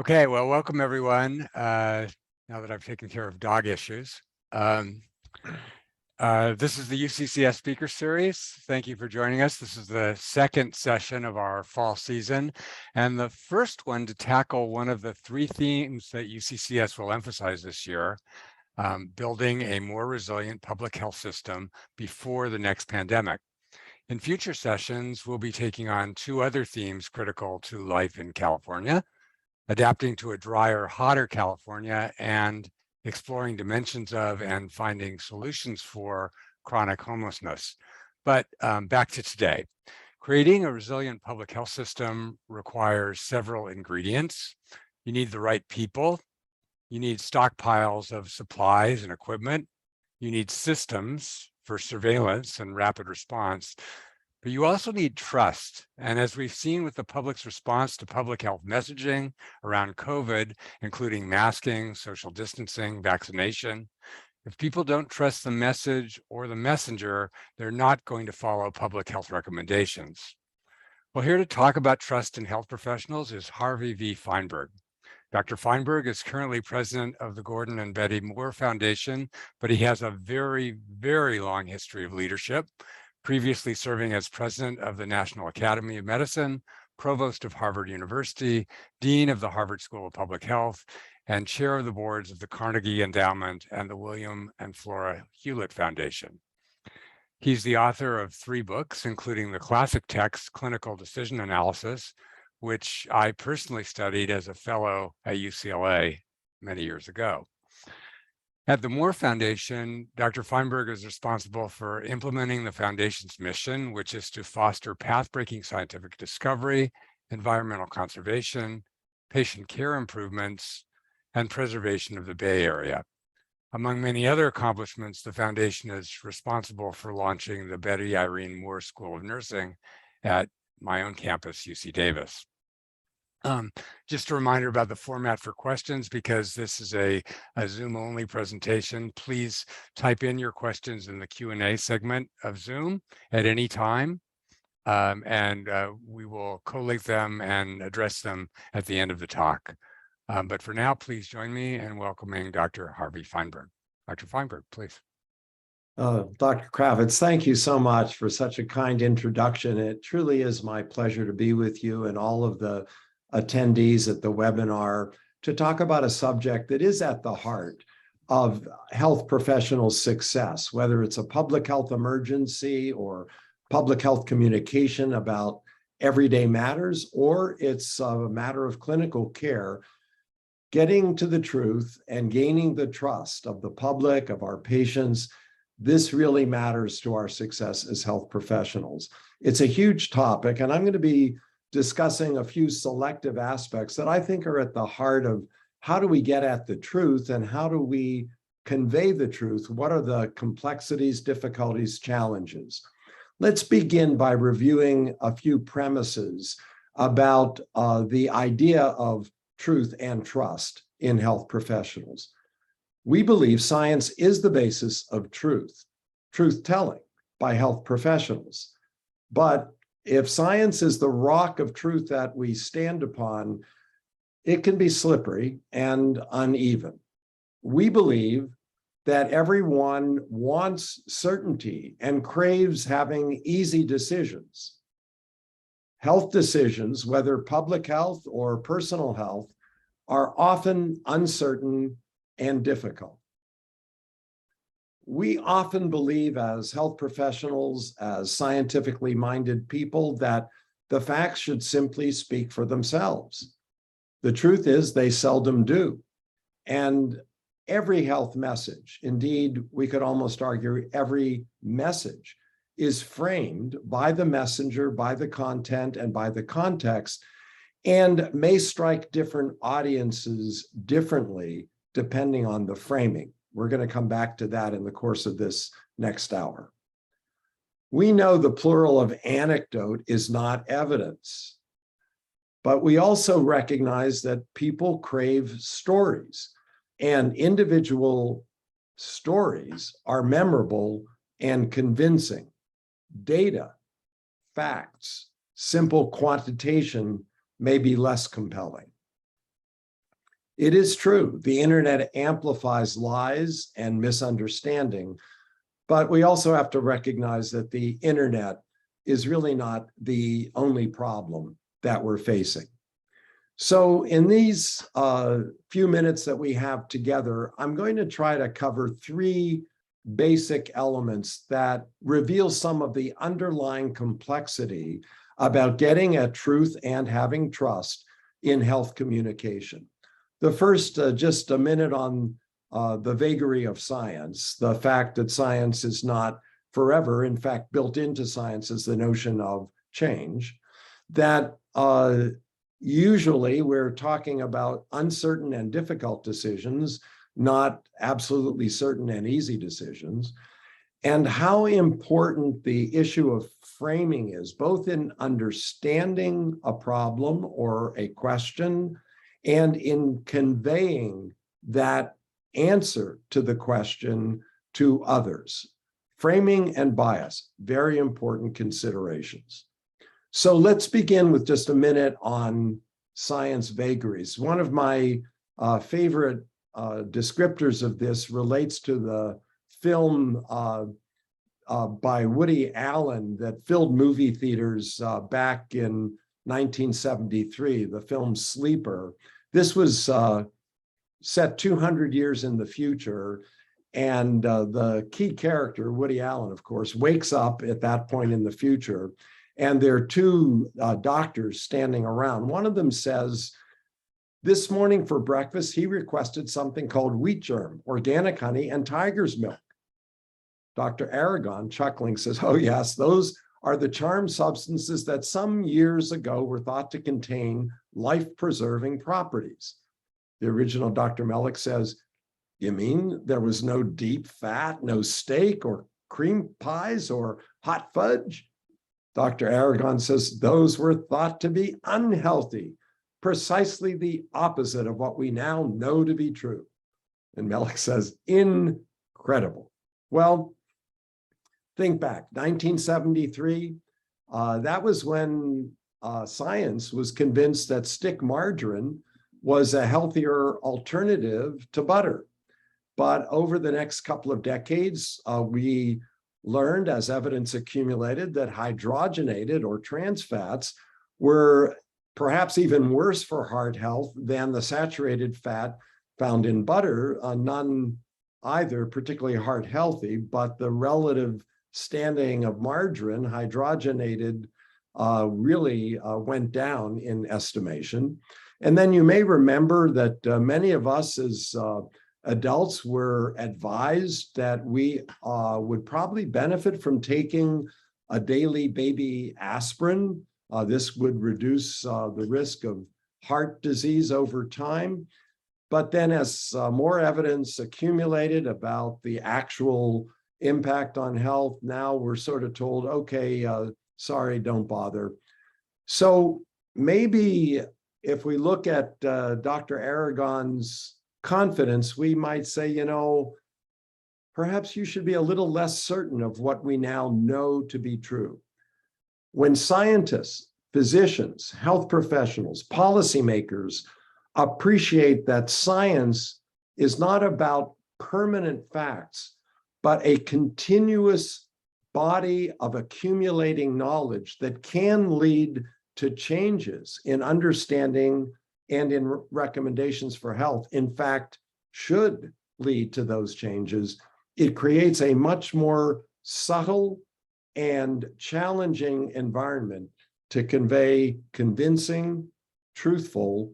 Okay, well, welcome everyone. Now that I've taken care of dog issues. This is the UCCS Speaker Series. Thank you for joining us. This is the second session of our fall season, and the first one to tackle one of the three themes that UCCS will emphasize this year, building a more resilient public health system before the next pandemic. In future sessions, we'll be taking on two other themes critical to life in California: adapting to a drier, hotter California, and exploring dimensions of and finding solutions for chronic homelessness. But back to today. Creating a resilient public health system requires several ingredients. You need the right people. You need stockpiles of supplies and equipment. You need systems for surveillance and rapid response. But you also need trust. And as we've seen with the public's response to public health messaging around COVID, including masking, social distancing, vaccination, if people don't trust the message or the messenger, they're not going to follow public health recommendations. Well, here to talk about trust in health professionals is Harvey V. Feinberg. Dr. Feinberg is currently president of the Gordon and Betty Moore Foundation, but he has a very, very long history of leadership, previously serving as president of the National Academy of Medicine, provost of Harvard University, dean of the Harvard School of Public Health, and chair of the boards of the Carnegie Endowment and the William and Flora Hewlett Foundation. He's the author of 3 books, including the classic text, Clinical Decision Analysis, which I personally studied as a fellow at UCLA many years ago. At the Moore Foundation, Dr. Feinberg is responsible for implementing the foundation's mission, which is to foster path-breaking scientific discovery, environmental conservation, patient care improvements, and preservation of the Bay Area. Among many other accomplishments, the foundation is responsible for launching the Betty Irene Moore School of Nursing at my own campus, UC Davis. Just a reminder about the format for questions, because this is a Zoom-only presentation. Please type in your questions in the Q&A segment of Zoom at any time, and we will collate them and address them at the end of the talk. But for now, please join me in welcoming Dr. Harvey Feinberg. Dr. Feinberg, please. Dr. Kravitz, thank you so much for such a kind introduction. It truly is my pleasure to be with you and all of the attendees at the webinar to talk about a subject that is at the heart of health professionals' success, whether it's a public health emergency or public health communication about everyday matters, or it's a matter of clinical care. Getting to the truth and gaining the trust of the public, of our patients, this really matters to our success as health professionals. It's a huge topic, and I'm going to be discussing a few selective aspects that I think are at the heart of how do we get at the truth and how do we convey the truth? What are the complexities, difficulties, challenges? Let's begin by reviewing a few premises about the idea of truth and trust in health professionals. We believe science is the basis of truth-telling by health professionals. But if science is the rock of truth that we stand upon, it can be slippery and uneven. We believe that everyone wants certainty and craves having easy decisions. Health decisions, whether public health or personal health, are often uncertain and difficult. We often believe as health professionals, as scientifically minded people, that the facts should simply speak for themselves. The truth is they seldom do. And every health message, indeed, we could almost argue every message, is framed by the messenger, by the content, and by the context, and may strike different audiences differently depending on the framing. We're going to come back to that in the course of this next hour. We know the plural of anecdote is not evidence, but we also recognize that people crave stories, and individual stories are memorable and convincing. Data, facts, simple quantitation may be less compelling. It is true, the internet amplifies lies and misunderstanding, but we also have to recognize that the internet is really not the only problem that we're facing. So in these few minutes that we have together, I'm going to try to cover three basic elements that reveal some of the underlying complexity about getting at truth and having trust in health communication. The first, just a minute on the vagary of science, the fact that science is not forever. In fact, built into science is the notion of change, that usually we're talking about uncertain and difficult decisions, not absolutely certain and easy decisions, and how important the issue of framing is, both in understanding a problem or a question and in conveying that answer to the question to others. Framing and bias, very important considerations. So let's begin with just a minute on science vagaries. One of my favorite descriptors of this relates to the film by Woody Allen that filled movie theaters back in 1973, the film Sleeper. This was set 200 years in the future, and the key character, Woody Allen, of course, wakes up at that point in the future, and there are two doctors standing around. One of them says, this morning for breakfast, he requested something called wheat germ, organic honey, and tiger's milk. Dr. Aragon, chuckling, says, oh yes, those are the charmed substances that some years ago were thought to contain life-preserving properties. The original Dr. Mellick says, you mean there was no deep fat, no steak or cream pies or hot fudge? Dr. Aragon says, those were thought to be unhealthy, precisely the opposite of what we now know to be true. And Mellick says, incredible. Well, think back, 1973, that was when science was convinced that stick margarine was a healthier alternative to butter. But over the next couple of decades, we learned, as evidence accumulated, that hydrogenated or trans fats were perhaps even worse for heart health than the saturated fat found in butter, none either particularly heart healthy, but the relative standing of margarine, hydrogenated, really went down in estimation. And then you may remember that many of us as adults were advised that we would probably benefit from taking a daily baby aspirin. This would reduce the risk of heart disease over time. But then as more evidence accumulated about the actual impact on health, now we're sort of told, okay, sorry, don't bother. So maybe if we look at Dr. Aragon's confidence, we might say, you know, perhaps you should be a little less certain of what we now know to be true. When scientists, physicians, health professionals, policymakers appreciate that science is not about permanent facts, but a continuous body of accumulating knowledge that can lead to changes in understanding and in recommendations for health, in fact, should lead to those changes, it creates a much more subtle and challenging environment to convey convincing, truthful,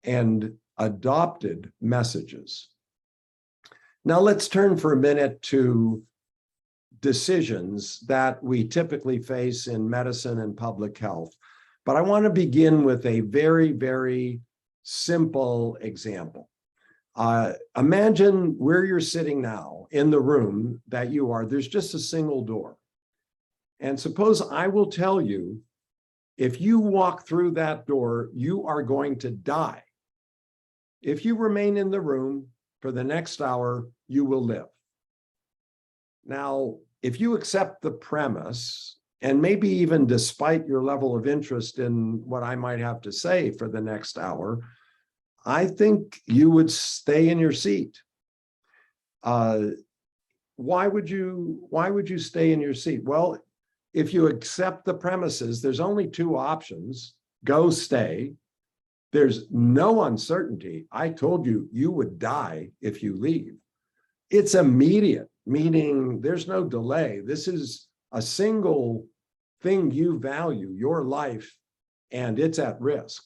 and adopted messages. Now let's turn for a minute to decisions that we typically face in medicine and public health. But I want to begin with a very, very simple example. Imagine where you're sitting now in the room that you are, there's just a single door. And suppose I will tell you, if you walk through that door, you are going to die. If you remain in the room for the next hour, you will live. Now, if you accept the premise, and maybe even despite your level of interest in what I might have to say for the next hour, I think you would stay in your seat. Why would you stay in your seat? Well, if you accept the premises, there's only two options: go, stay. There's no uncertainty. I told you, you would die if you leave. It's immediate, meaning there's no delay. This is a single thing you value, your life, and it's at risk.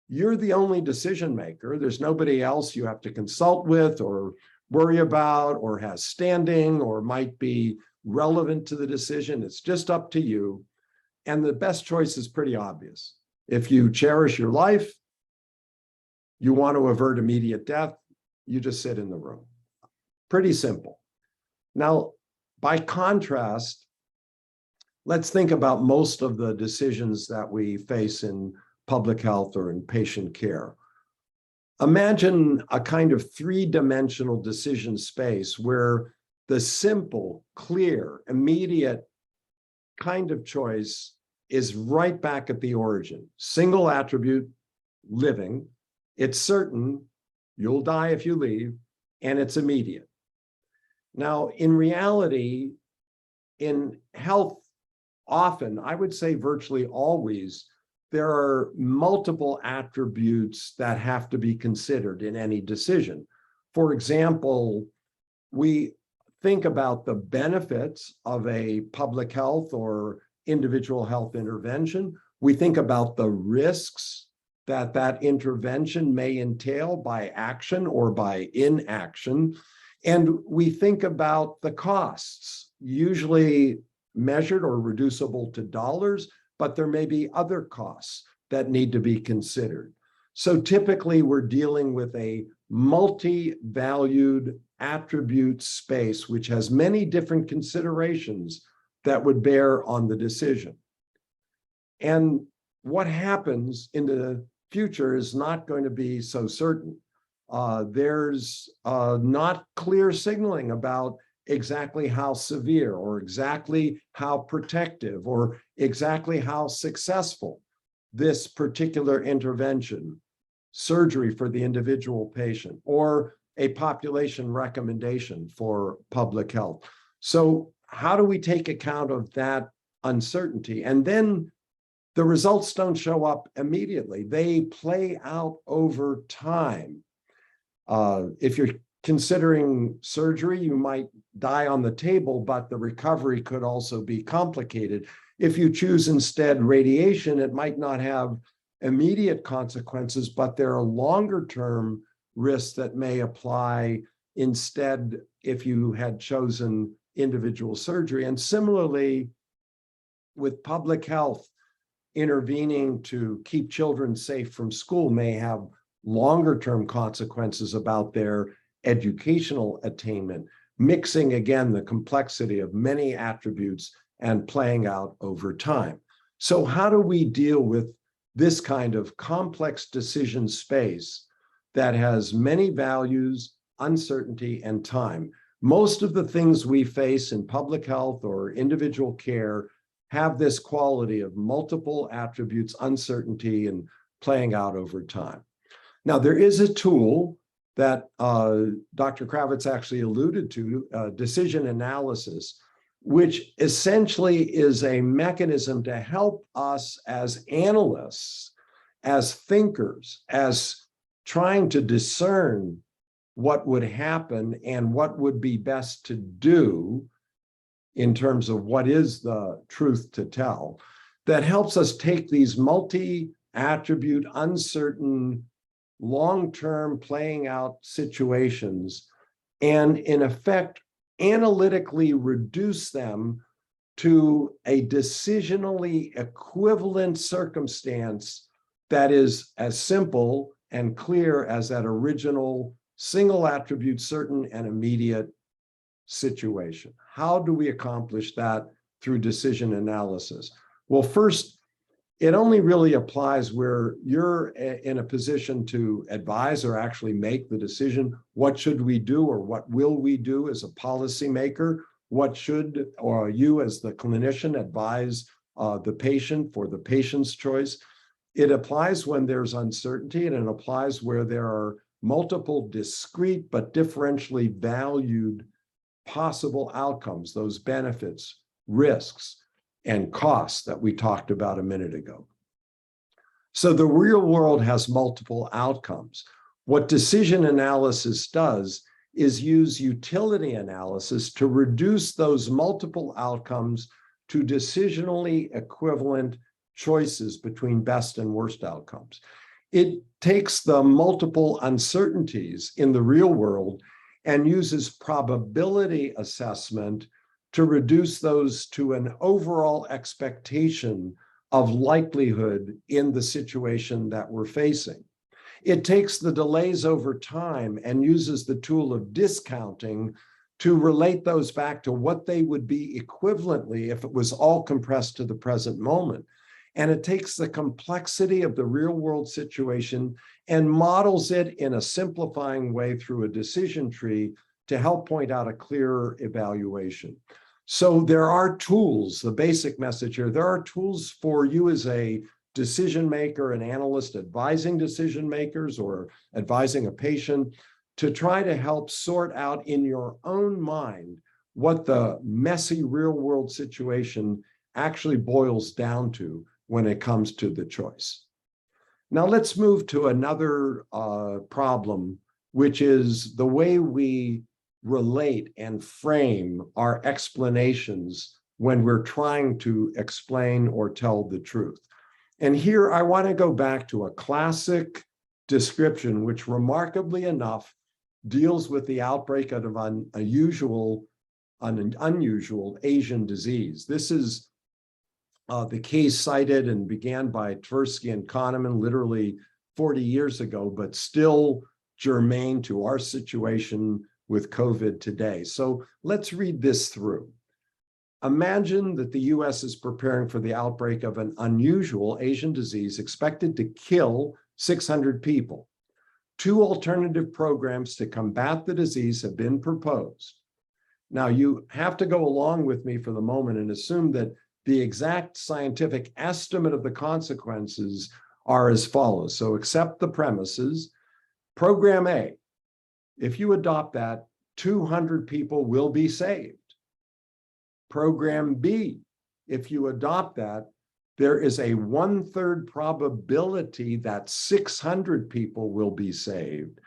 You're the only decision maker. There's nobody else you have to consult with or worry about or has standing or might be relevant to the decision. It's just up to you. And the best choice is pretty obvious. If you cherish your life, you want to avert immediate death, you just sit in the room. Pretty simple. Now, by contrast, let's think about most of the decisions that we face in public health or in patient care. Imagine a kind of three-dimensional decision space where the simple, clear, immediate kind of choice is right back at the origin. Single attribute, living. It's certain, you'll die if you leave, and it's immediate. Now, in reality, in health, often, I would say virtually always, there are multiple attributes that have to be considered in any decision. For example, we think about the benefits of a public health or individual health intervention. We think about the risks that that intervention may entail by action or by inaction. And we think about the costs, usually measured or reducible to dollars, but there may be other costs that need to be considered. So typically we're dealing with a multi-valued attribute space, which has many different considerations that would bear on the decision. And what happens in the future is not going to be so certain. There's not clear signaling about exactly how severe or exactly how protective or exactly how successful this particular intervention, surgery for the individual patient, or a population recommendation for public health. So how do we take account of that uncertainty? And then the results don't show up immediately. They play out over time. If you're considering surgery, you might die on the table, but the recovery could also be complicated. If you choose instead radiation, it might not have immediate consequences, but there are longer-term risks that may apply instead if you had chosen individual surgery. And similarly, with public health, intervening to keep children safe from school may have longer-term consequences about their educational attainment, mixing again the complexity of many attributes and playing out over time. So how do we deal with this kind of complex decision space that has many values, uncertainty, and time? Most of the things we face in public health or individual care have this quality of multiple attributes, uncertainty, and playing out over time. Now, there is a tool that Dr. Kravitz actually alluded to, decision analysis, which essentially is a mechanism to help us as analysts, as thinkers, as trying to discern what would happen and what would be best to do in terms of what is the truth to tell, that helps us take these multi-attribute, uncertain, long-term playing out situations and in effect analytically reduce them to a decisionally equivalent circumstance that is as simple and clear as that original single attribute, certain and immediate situation. How do we accomplish that through decision analysis? Well, first, it only really applies where you're in a position to advise or actually make the decision. What should we do or what will we do as a policymaker? What should or you as the clinician advise the patient for the patient's choice? It applies when there's uncertainty, and it applies where there are multiple discrete but differentially valued possible outcomes, those benefits, risks, and costs that we talked about a minute ago. So the real world has multiple outcomes. What decision analysis does is use utility analysis to reduce those multiple outcomes to decisionally equivalent choices between best and worst outcomes. It takes the multiple uncertainties in the real world and uses probability assessment to reduce those to an overall expectation of likelihood in the situation that we're facing. It takes the delays over time and uses the tool of discounting to relate those back to what they would be equivalently if it was all compressed to the present moment. And it takes the complexity of the real world situation and models it in a simplifying way through a decision tree to help point out a clearer evaluation. So there are tools, the basic message here, there are tools for you as a decision maker, an analyst advising decision makers or advising a patient to try to help sort out in your own mind what the messy real world situation actually boils down to when it comes to the choice. Now let's move to another problem, which is the way we relate and frame our explanations when we're trying to explain or tell the truth. And here I want to go back to a classic description, which remarkably enough deals with the outbreak of an unusual Asian disease. This is the case cited and began by Tversky and Kahneman literally 40 years ago, but still germane to our situation with COVID today. So let's read this through. Imagine that the US is preparing for the outbreak of an unusual Asian disease expected to kill 600 people. 2 alternative programs to combat the disease have been proposed. Now, you have to go along with me for the moment and assume that the exact scientific estimate of the consequences are as follows. So accept the premises. Program A, if you adopt that, 200 people will be saved. Program B, if you adopt that, there is a 1/3 probability that 600 people will be saved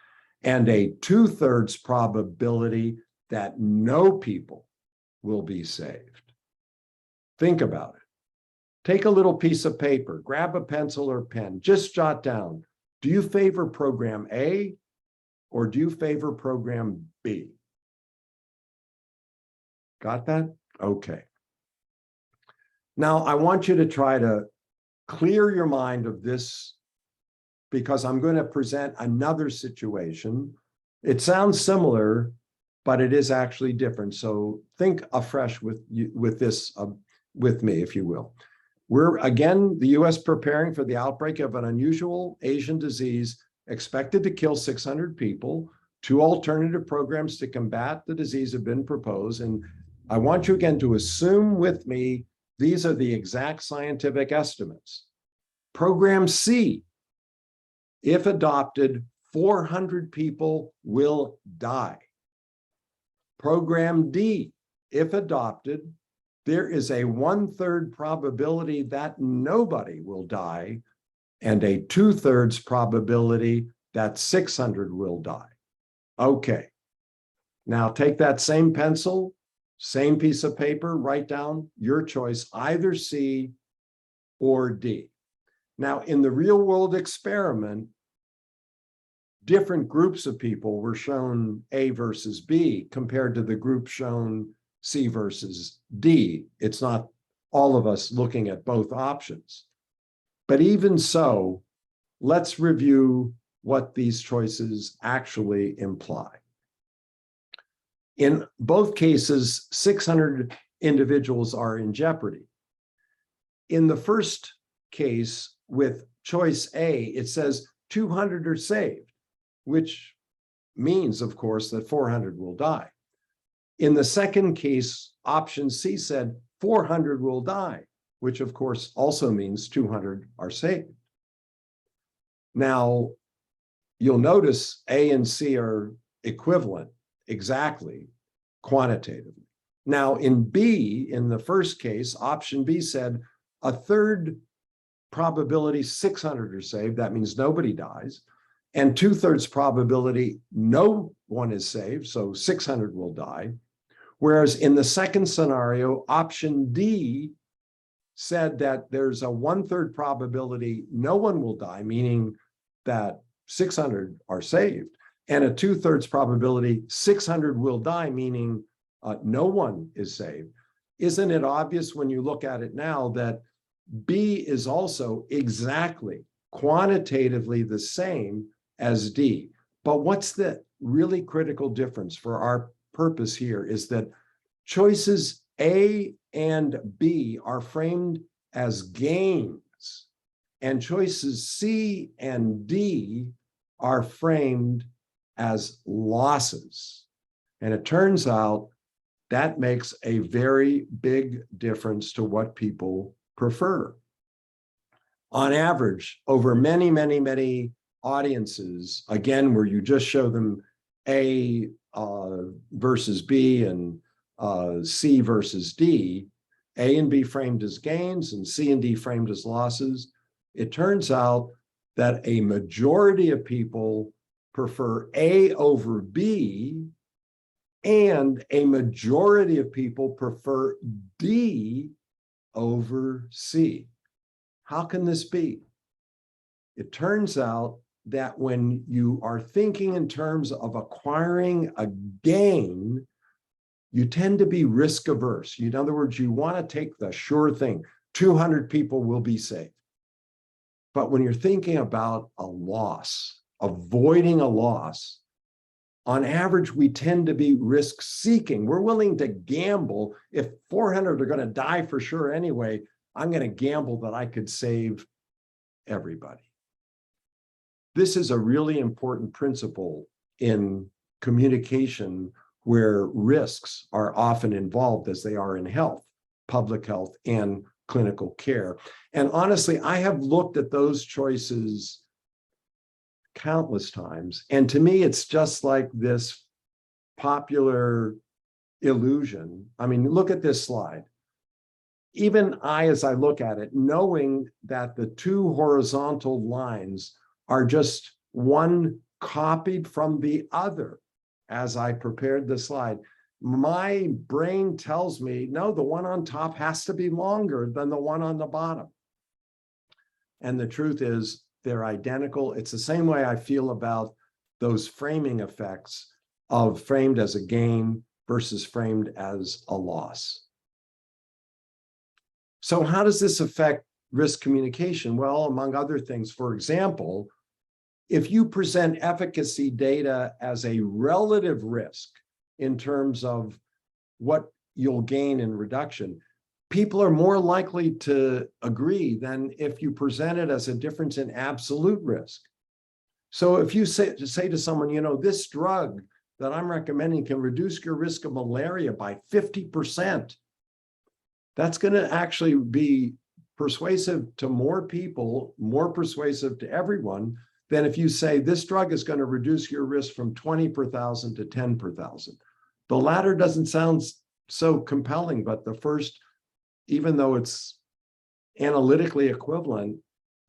and a 2/3 probability that no people will be saved. Think about it. Take a little piece of paper, grab a pencil or pen, just jot down, do you favor program A or do you favor program B? Got that? Okay. Now, I want you to try to clear your mind of this because I'm going to present another situation. It sounds similar, but it is actually different. So think afresh with this with me, if you will. We're, again, the US preparing for the outbreak of an unusual Asian disease expected to kill 600 people. 2 alternative programs to combat the disease have been proposed. And I want you again to assume with me, these are the exact scientific estimates. Program C, if adopted, 400 people will die. Program D, if adopted, there is a 1/3 probability that nobody will die and a 2/3 probability that 600 will die. Okay, now take that same pencil, same piece of paper, write down your choice, either C or D. Now, in the real world experiment, different groups of people were shown A versus B compared to the group shown C versus D. It's not all of us looking at both options. But even so, let's review what these choices actually imply. In both cases, 600 individuals are in jeopardy. In the first case with choice A, it says 200 are saved, which means, of course, that 400 will die. In the second case, option C said 400 will die, which of course also means 200 are saved. Now, you'll notice A and C are equivalent exactly quantitatively. Now, in B, in the first case, option B said a third probability 600 are saved. That means nobody dies. And 2/3 probability no one is saved, so 600 will die. Whereas in the second scenario, option D said that there's a 1/3 probability no one will die, meaning that 600 are saved, and a 2/3 probability 600 will die, meaning no one is saved. Isn't it obvious when you look at it now that B is also exactly quantitatively the same as D? But what's the really critical difference for our purpose here is that choices A and B are framed as gains, and choices C and D are framed as losses. And it turns out that makes a very big difference to what people prefer. On average, over many, many, many audiences, again, where you just show them A versus B and C versus D, A and B framed as gains and C and D framed as losses, it turns out that a majority of people prefer A over B, and a majority of people prefer D over C. How can this be? It turns out that when you are thinking in terms of acquiring a gain, you tend to be risk averse. In other words, you want to take the sure thing. 200 people will be saved. But when you're thinking about a loss, avoiding a loss, on average, we tend to be risk seeking. We're willing to gamble. If 400 are going to die for sure anyway, I'm going to gamble that I could save everybody. This is a really important principle in communication where risks are often involved as they are in health, public health, and clinical care. And honestly, I have looked at those choices countless times. And to me, it's just like this popular illusion. I mean, look at this slide. Even as I look at it, knowing that the two horizontal lines are just one copied from the other, as I prepared the slide, my brain tells me, no, the one on top has to be longer than the one on the bottom. And the truth is, they're identical. It's the same way I feel about those framing effects of framed as a gain versus framed as a loss. So how does this affect risk communication? Well, among other things, for example, if you present efficacy data as a relative risk in terms of what you'll gain in reduction, people are more likely to agree than if you present it as a difference in absolute risk. So if you say to someone, you know, this drug that I'm recommending can reduce your risk of malaria by 50%, that's going to actually be persuasive to more people, more persuasive to everyone than if you say this drug is going to reduce your risk from 20 per thousand to 10 per thousand. The latter doesn't sound so compelling, but the first, even though it's analytically equivalent,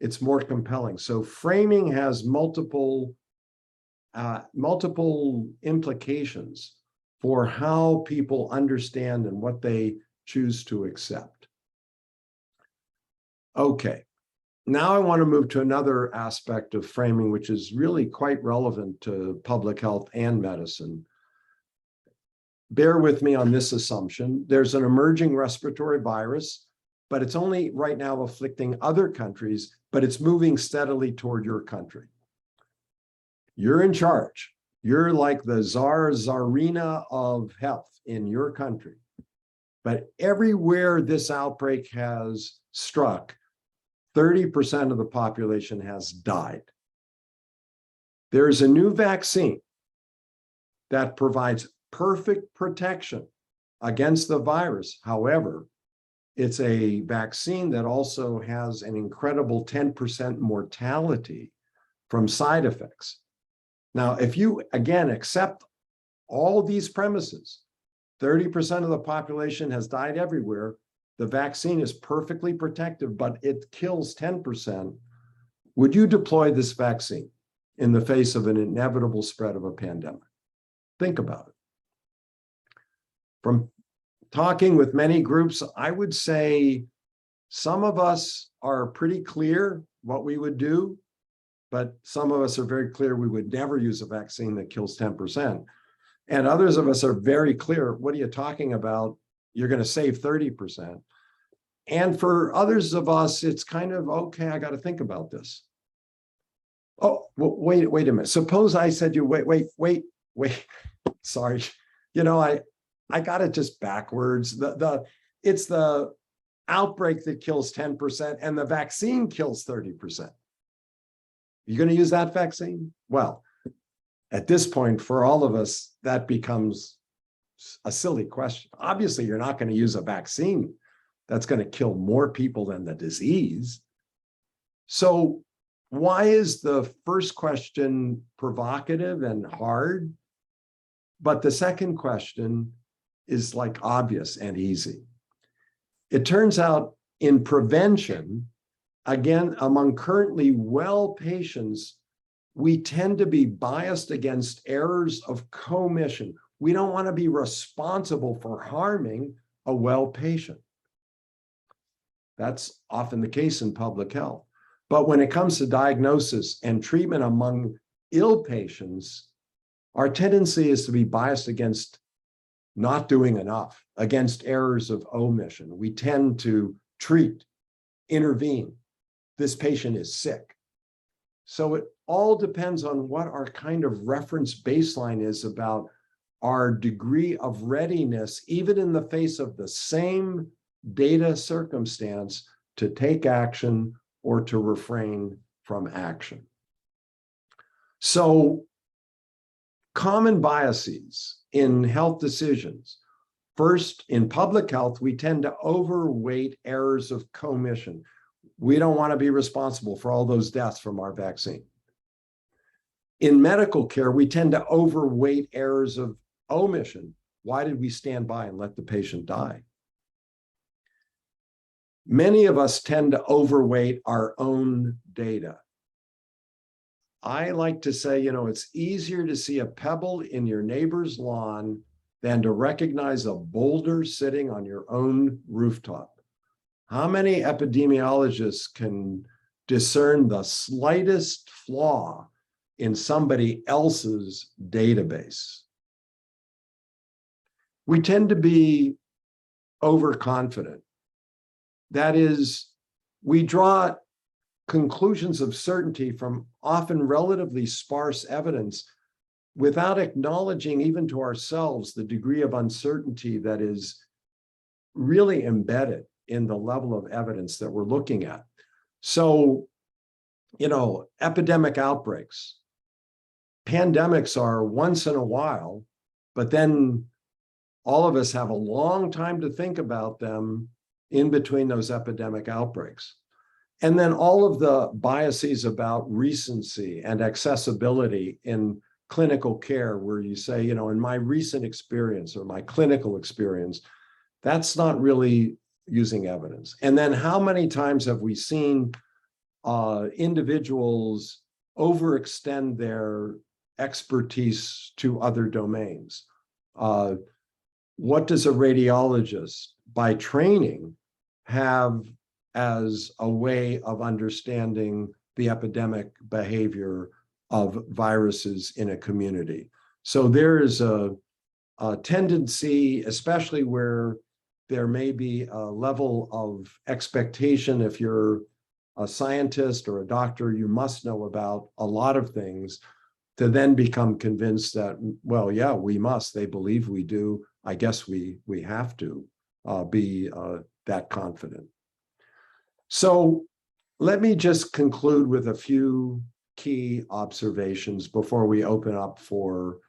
it's more compelling. So framing has multiple implications for how people understand and what they choose to accept. Okay, now I want to move to another aspect of framing, which is really quite relevant to public health and medicine. Bear with me on this assumption. There's an emerging respiratory virus, but it's only right now afflicting other countries, but it's moving steadily toward your country. You're in charge. You're like the czarina of health in your country. But everywhere this outbreak has struck, 30% of the population has died. There's a new vaccine that provides perfect protection against the virus. However, it's a vaccine that also has an incredible 10% mortality from side effects. Now, if you, again, accept all these premises, 30% of the population has died everywhere, the vaccine is perfectly protective, but it kills 10%, would you deploy this vaccine in the face of an inevitable spread of a pandemic? Think about it. From talking with many groups, I would say some of us are pretty clear what we would do, but some of us are very clear we would never use a vaccine that kills 10%. And others of us are very clear, what are you talking about? You're going to save 30%. And for others of us, it's kind of, okay, I got to think about this. Oh, well, wait a minute. Suppose I said you, wait. Sorry. I got it just backwards. It's the outbreak that kills 10% and the vaccine kills 30%. You're going to use that vaccine? Well, at this point, for all of us, that becomes a silly question. Obviously, you're not going to use a vaccine that's going to kill more people than the disease. So why is the first question provocative and hard? But the second question is like obvious and easy. It turns out in prevention, again, among currently well patients, we tend to be biased against errors of commission. We don't want to be responsible for harming a well patient. That's often the case in public health. But when it comes to diagnosis and treatment among ill patients, our tendency is to be biased against not doing enough, against errors of omission. We tend to treat, intervene. This patient is sick. So it all depends on what our kind of reference baseline is about our degree of readiness, even in the face of the same data circumstance, to take action or to refrain from action. So common biases in health decisions. First, in public health, we tend to overweight errors of commission. We don't want to be responsible for all those deaths from our vaccine. In medical care, we tend to overweight errors of omission. Why did we stand by and let the patient die? Many of us tend to overweight our own data. I like to say, it's easier to see a pebble in your neighbor's lawn than to recognize a boulder sitting on your own rooftop. How many epidemiologists can discern the slightest flaw in somebody else's database? We tend to be overconfident. That is, we draw conclusions of certainty from often relatively sparse evidence without acknowledging even to ourselves the degree of uncertainty that is really embedded in the level of evidence that we're looking at. So, epidemic outbreaks, pandemics are once in a while, but then all of us have a long time to think about them in between those epidemic outbreaks. And then all of the biases about recency and accessibility in clinical care, where you say, in my recent experience or my clinical experience, that's not really using evidence. And then how many times have we seen individuals overextend their expertise to other domains? What does a radiologist, by training, have as a way of understanding the epidemic behavior of viruses in a community? So there is a tendency, especially where there may be a level of expectation. If you're a scientist or a doctor, you must know about a lot of things, to then become convinced that, well, yeah, we must. They believe we do. I guess we have to be that confident. So let me just conclude with a few key observations before we open up for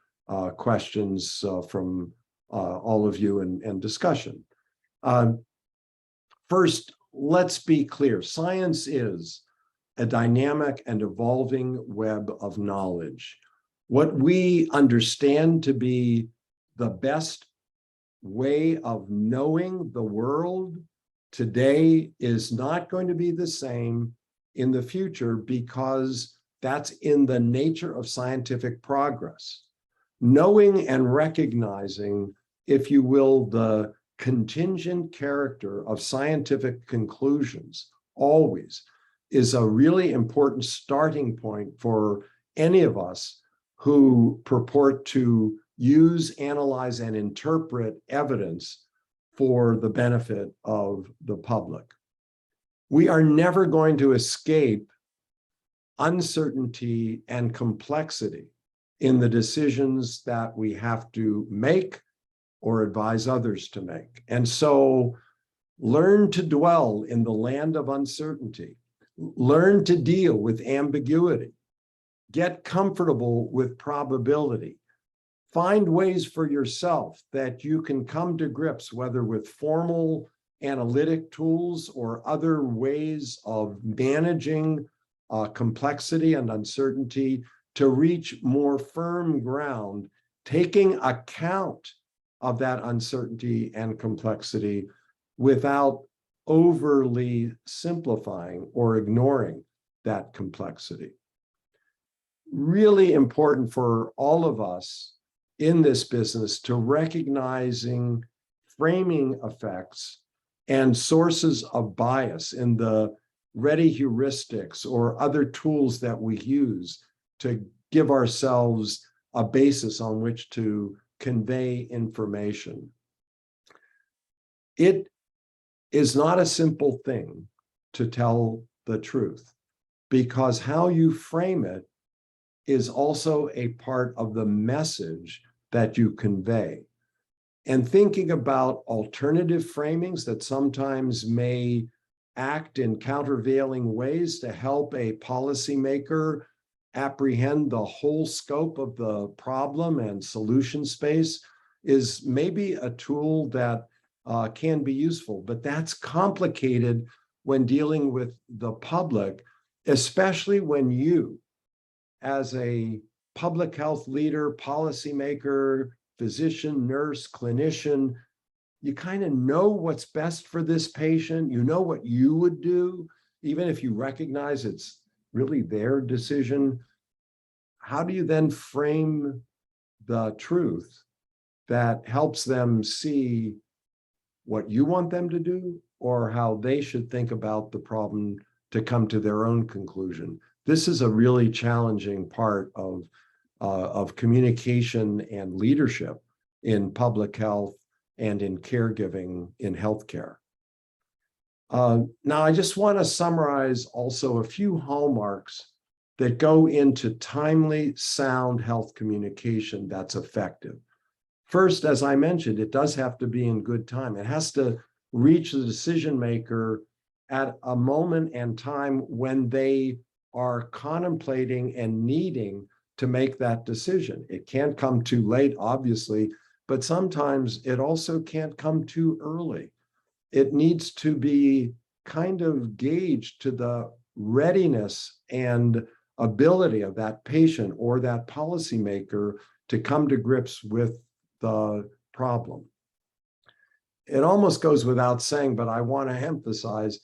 questions from all of you and discussion. First, let's be clear. Science is a dynamic and evolving web of knowledge. What we understand to be the best way of knowing the world today is not going to be the same in the future, because that's in the nature of scientific progress. Knowing and recognizing, if you will, the contingent character of scientific conclusions always is a really important starting point for any of us who purport to use, analyze, and interpret evidence for the benefit of the public. We are never going to escape uncertainty and complexity in the decisions that we have to make or advise others to make. And so learn to dwell in the land of uncertainty, learn to deal with ambiguity, get comfortable with probability, find ways for yourself that you can come to grips, whether with formal analytic tools or other ways of managing complexity and uncertainty, to reach more firm ground, taking account of that uncertainty and complexity without overly simplifying or ignoring that complexity. Really important for all of us in this business to recognizing framing effects and sources of bias in the ready heuristics or other tools that we use to give ourselves a basis on which to convey information. It is not a simple thing to tell the truth, because how you frame it is also a part of the message that you convey. And thinking about alternative framings that sometimes may act in countervailing ways to help a policymaker apprehend the whole scope of the problem and solution space is maybe a tool that can be useful, but that's complicated when dealing with the public, especially when you, as a public health leader, policymaker, physician, nurse, clinician, you kind of know what's best for this patient. You know what you would do, even if you recognize it's really their decision. How do you then frame the truth that helps them see what you want them to do, or how they should think about the problem to come to their own conclusion? This is a really challenging part of communication and leadership in public health and in caregiving in healthcare. Now, I just want to summarize also a few hallmarks that go into timely, sound health communication that's effective. First, as I mentioned, it does have to be in good time. It has to reach the decision maker at a moment and time when they are contemplating and needing to make that decision. It can't come too late, obviously, but sometimes it also can't come too early. It needs to be kind of gauged to the readiness and ability of that patient or that policymaker to come to grips with the problem. It almost goes without saying, but I want to emphasize,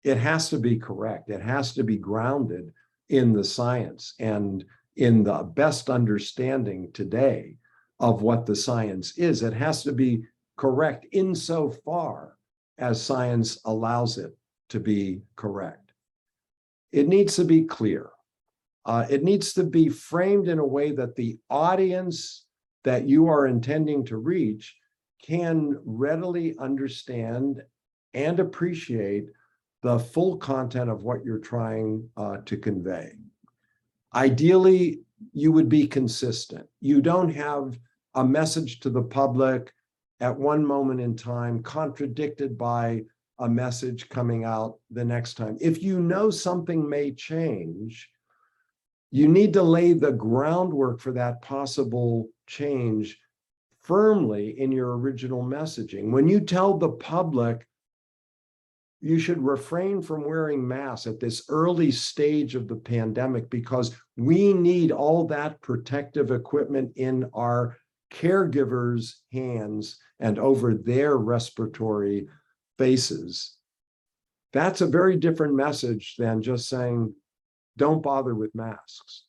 it has to be correct. It has to be grounded in the science and in the best understanding today of what the science is. It has to be correct insofar as science allows it to be correct. It needs to be clear. It needs to be framed in a way that the audience that you are intending to reach can readily understand and appreciate the full content of what you're trying to convey. Ideally, you would be consistent. You don't have a message to the public at one moment in time contradicted by a message coming out the next time. If you know something may change, you need to lay the groundwork for that possible change firmly in your original messaging. When you tell the public you should refrain from wearing masks at this early stage of the pandemic, because we need all that protective equipment in our caregivers' hands and over their respiratory faces. That's a very different message than just saying, don't bother with masks,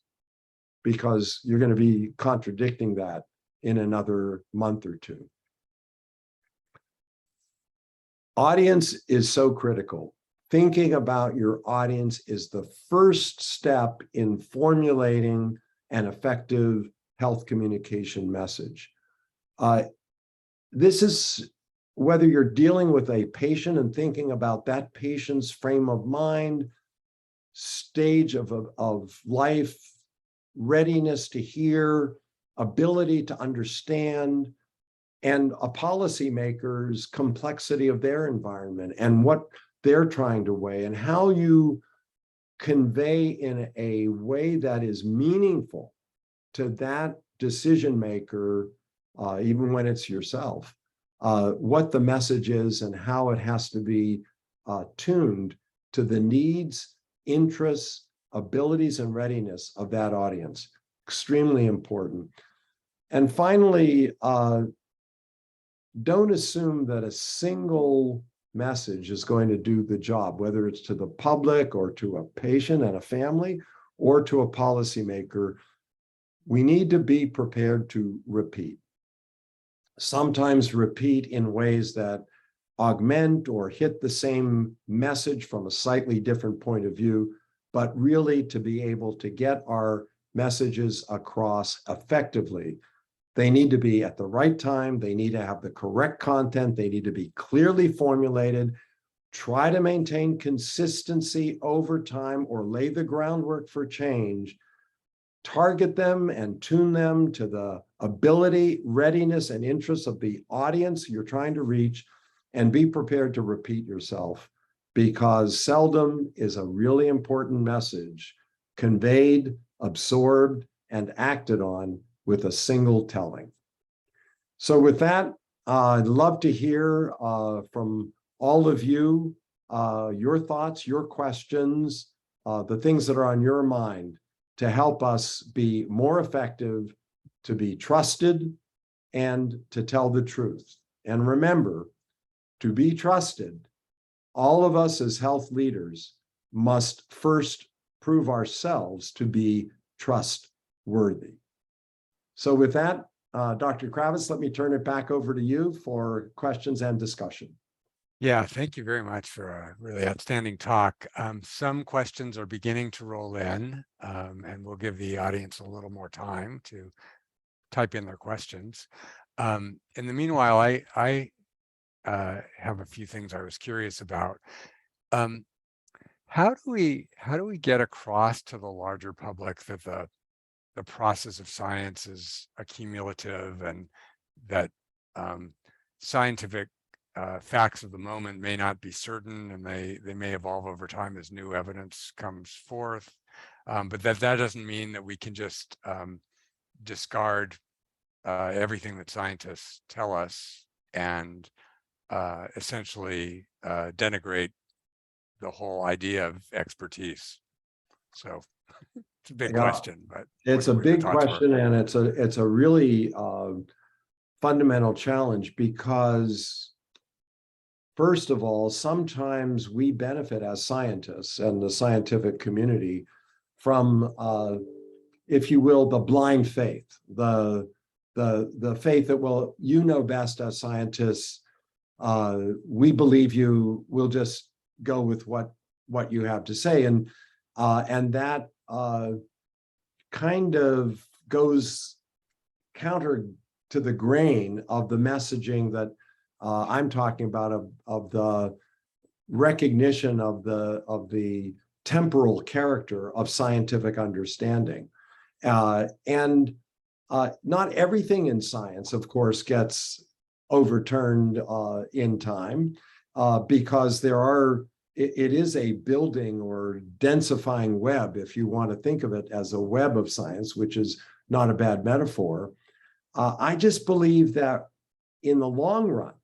because you're going to be contradicting that in another month or two. Audience is so critical. Thinking about your audience is the first step in formulating an effective health communication message. This is whether you're dealing with a patient and thinking about that patient's frame of mind, stage of life, readiness to hear, ability to understand, and a policymaker's complexity of their environment and what they're trying to weigh, and how you convey in a way that is meaningful to that decision maker, even when it's yourself, what the message is and how it has to be tuned to the needs, interests, abilities, and readiness of that audience. Extremely important. And finally, don't assume that a single message is going to do the job, whether it's to the public or to a patient and a family or to a policymaker. We need to be prepared to repeat. Sometimes repeat in ways that augment or hit the same message from a slightly different point of view, but really to be able to get our messages across effectively. They need to be at the right time. They need to have the correct content. They need to be clearly formulated. Try to maintain consistency over time or lay the groundwork for change. Target them and tune them to the ability, readiness, and interests of the audience you're trying to reach, and be prepared to repeat yourself, because seldom is a really important message conveyed, absorbed, and acted on with a single telling. So with that, I'd love to hear from all of you, your thoughts, your questions, the things that are on your mind to help us be more effective, to be trusted, and to tell the truth. And remember, to be trusted, all of us as health leaders must first prove ourselves to be trustworthy. So with that, Dr. Kravitz, let me turn it back over to you for questions and discussion. Yeah, thank you very much for a really outstanding talk. Some questions are beginning to roll in, and we'll give the audience a little more time to type in their questions. In the meanwhile, I have a few things I was curious about. How do we get across to the larger public that the process of science is accumulative, and that scientific facts of the moment may not be certain, and they may evolve over time as new evidence comes forth, but that doesn't mean that we can just discard everything that scientists tell us and essentially denigrate the whole idea of expertise. So it's a big question, but it's a big question, and it's a really fundamental challenge, because first of all, sometimes we benefit as scientists and the scientific community from, if you will, the blind faith, the faith that, well, you know best as scientists. We believe you. We'll just go with what you have to say, and that kind of goes counter to the grain of the messaging that I'm talking about, of the recognition of the temporal character of scientific understanding. And not everything in science, of course, gets overturned in time, because it is a building or densifying web, if you want to think of it as a web of science, which is not a bad metaphor. I just believe that in the long run,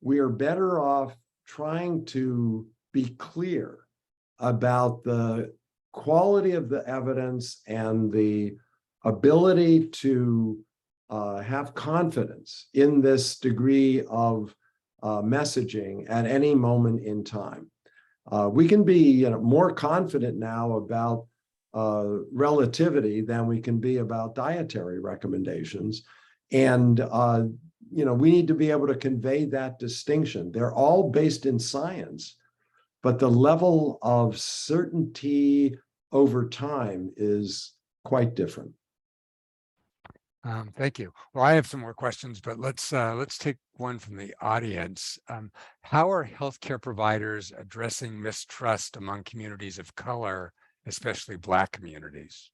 we are better off trying to be clear about the quality of the evidence and the ability to have confidence in this degree of messaging at any moment in time. We can be more confident now about relativity than we can be about dietary recommendations. And we need to be able to convey that distinction. They're all based in science, but the level of certainty over time is quite different. Thank you. Well, I have some more questions, but let's take one from the audience. How are healthcare providers addressing mistrust among communities of color, especially Black communities?